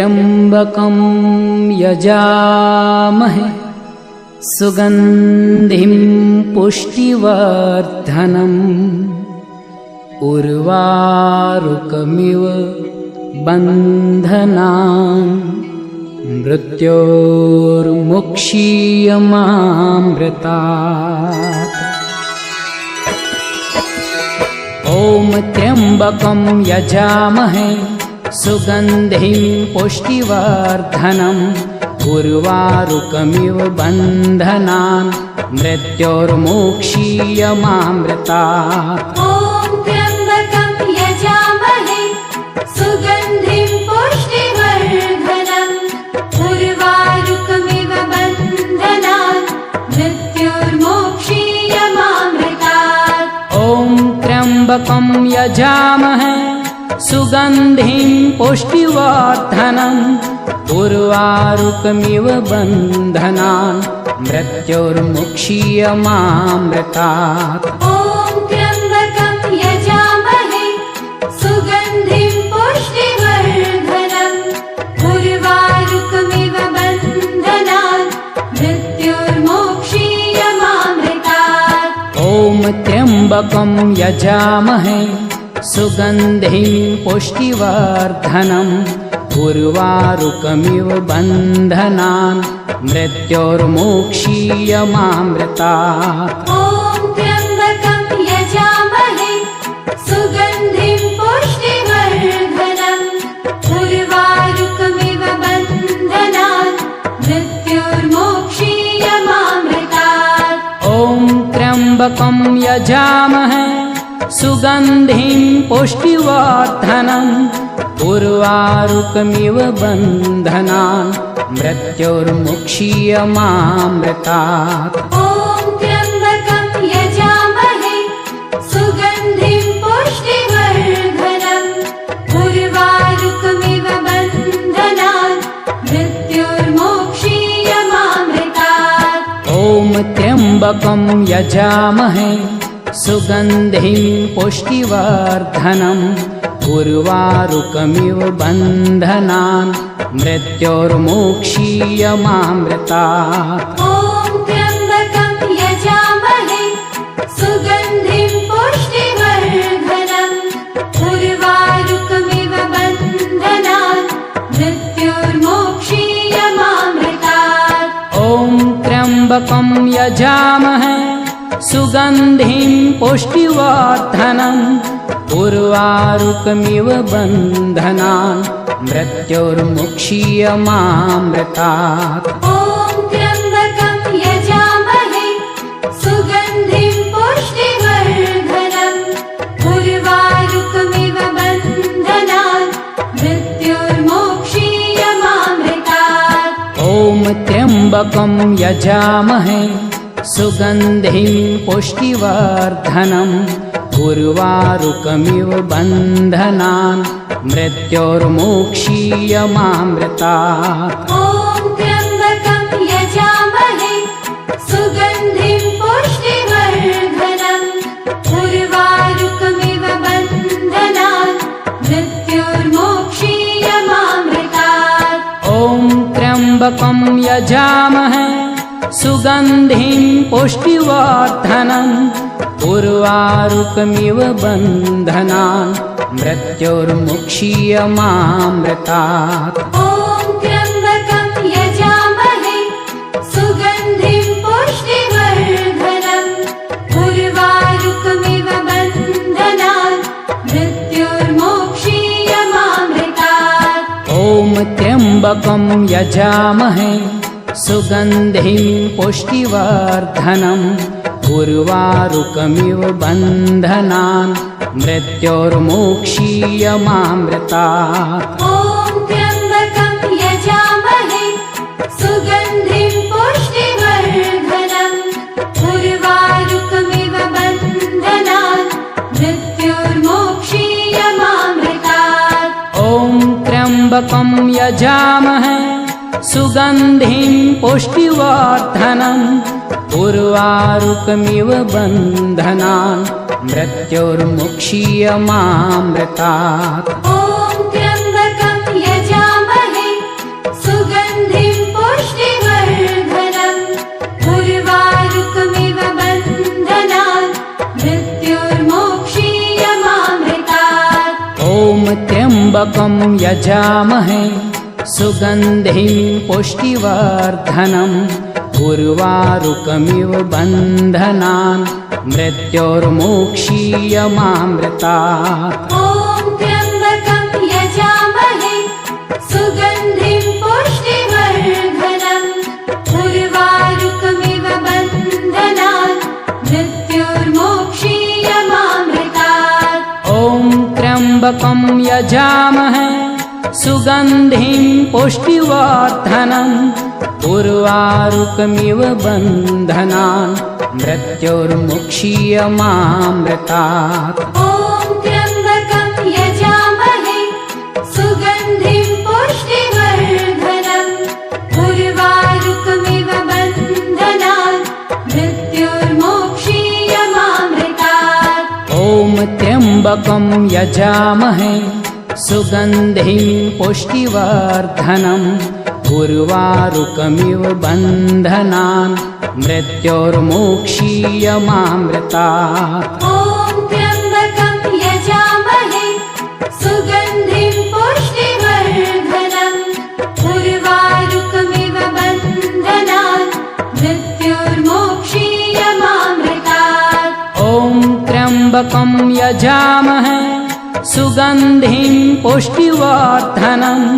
त्र्यम्बकं यजामहे सुगन्धिं पुष्टिवर्धनम् उर्वारुकमिव बन्धनान् मृत्योर्मुक्षीयमामृतात्। ॐ त्र्यम्बकं यजामहे सुगन्धिं पुष्टिवर्धनम् उर्वारुकमिव बन्धनान् मृत्योर्मुक्षीयमामृतात्। ॐ त्र्यम्बकं यजामहे सुगन्धिं पुष्टिवर्धनम् उर्वारुकमिव बन्धनान् मृत्योर्मुक्षीयमामृतात्। ॐ त्र्यम्बकं यजामहे सुगन्धिं पुष्टिवर्धनम् उर्वारुकमिव बन्धनान् मृत्योर्मुक्षीयमामृतात्। ॐ त्र्यम्बकं यजामहे सुगन्धिं पुष्टिवर्धनम् उर्वारुकमिव बन्धनान् मृत्योर्मुक्षीयमामृतात्। ॐ त्र्यम्बकं यजामहे सुगन्धिं पुष्टिवर्धनम् उर्वारुकमिव बन्धनान् मृत्योर्मुक्षीयमामृतात्। ॐ त्र्यम्बकं यजामहे सुगन्धिं पुष्टिवर्धनम् उर्वारुकमिव बन्धनान् मृत्योर्मुक्षीयमामृतात्। ॐ त्र्यम्बकं यजामहे सुगन्धिं पुष्टिवर्धनम् उर्वारुकमिव बन्धनान् मृत्योर्मुक्षीयमामृतात्। ॐ त्र्यम्बकं यजामहे सुगन्धिं पुष्टिवर्धनम् उर्वारुकमिव बन्धनान् मृत्योर्मुक्षीयमामृतात्। ॐ त्र्यम्बकं यजामहे सुगन्धिं पुष्टिवर्धनम् उर्वारुकमिव बन्धनान् मृत्योर्मुक्षीयमामृतात्। ॐ त्र्यम्बकं यजामहे सुगन्धिं पुष्टिवर्धनम् उर्वारुकमिव बन्धनान् मृत्योर्मुक्षीयमामृतात्। ॐ त्र्यम्बकं यजामहे सुगन्धिं पुष्टिवर्धनम् उर्वारुकमिव बन्धनान् मृत्योर्मुक्षीयमामृतात्। ॐ त्र्यम्बकं यजामहे सुगन्धिं पुष्टिवर्धनम् उर्वारुकमिव बन्धनान् मृत्योर्मुक्षीयमामृतात्। ॐ त्र्यम्बकं यजामहे सुगन्धिं पुष्टिवर्धनम् उर्वारुकमिव बन्धनान् मृत्योर्मुक्षीयमामृतात्। ॐ त्र्यम्बकं यजामहे सुगन्धिं पुष्टिवर्धनम् उर्वारुकमिव बन्धनान् मृत्योर्मुक्षीयमामृतात्। ॐ त्र्यम्बकं यजामहे सुगन्धिं पुष्टिवर्धनम् उर्वारुकमिव बन्धनान् मृत्योर्मुक्षीयमामृतात्। ॐ त्र्यम्बकं यजामहे सुगन्धिं पुष्टिवर्धनम् उर्वारुकमिव बन्धनान् मृत्योर्मुक्षीयमामृतात्। ॐ त्र्यम्बकं यजामहे सुगन्धिं पुष्टिवर्धनम् उर्वारुकमिव बन्धनान् मृत्योर्मुक्षीयमामृतात्। ॐ त्र्यम्बकं यजामहे सुगन्धिं पुष्टिवर्धनम् उर्वारुकमिव बन्धनान् मृत्योर्मुक्षीयमामृतात्। ॐ त्र्यम्बकं यजामहे सुगन्धिं पुष्टिवर्धनम् उर्वारुकमिव बन्धनान् मृत्योर्मुक्षीयमामृतात्। ॐ त्र्यम्बकं यजामहे त्र्यम्बकं यजामहे सुगन्धिं पुष्टिवर्धनम् उर्वारुकमिव बन्धनान् मृत्योर्मोक्षीयमामृतात्। ॐ त्र्यम्बकं यजामहे सुगन्धिं पुष्टिवर्धनम् उर्वारुकमिव बन्धनान् मृत्योर्मोक्षीयमामृतात्। ॐ त्र्यम्बकं यजामहे सुगन्धिं पुष्टिवर्धनम् उर्वारुकमिव बन्धनान् मृत्योर्मुक्षीयमामृतात्। ॐ त्र्यम्बकं यजामहे सुगन्धिं पुष्टिवर्धनम् उर्वारुकमिव बन्धनान् मृत्योर्मोक्षीयमामृतात्। ॐ त्र्यम्बकं यजामहे सुगन्धिं पुष्टिवर्धनम् उर्वारुकमिव बन्धनान् मृत्योर्मोक्षीयमामृतात्। ॐ त्र्यम्बकं यजामहे सुगन्धिं पुष्टिवर्धनम् उर्वारुकमिव बन्धनान् मृत्योर्मोक्षीयमामृतात्। ॐ त्र्यम्बकं यजामहे सुगन्धिं पुष्टिवर्धनम्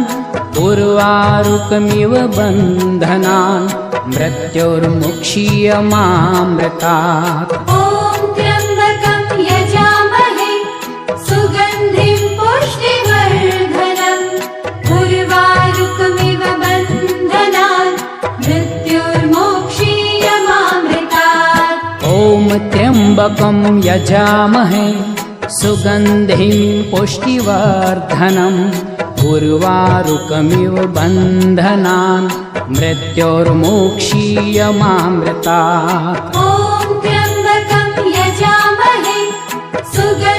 उर्वारुकमिव बन्धनान् मृत्योर्मुक्षीयमामृतात्। ॐ त्र्यम्बकं यजामहे सुगन्धिं पुष्टिवर्धनम् उर्वारुकमिव बन्धनान् मृत्योर्मोक्षीयमामृतात्। ॐ त्र्यम्बकं यजामहे सुगन्धिं पुष्टिवर्धनम् उर्वारुकमिव बन्धनान् मृत्योर्मोक्षीयमामृतात्। ॐ त्र्यम्बकं यजामहे सुगन्धिं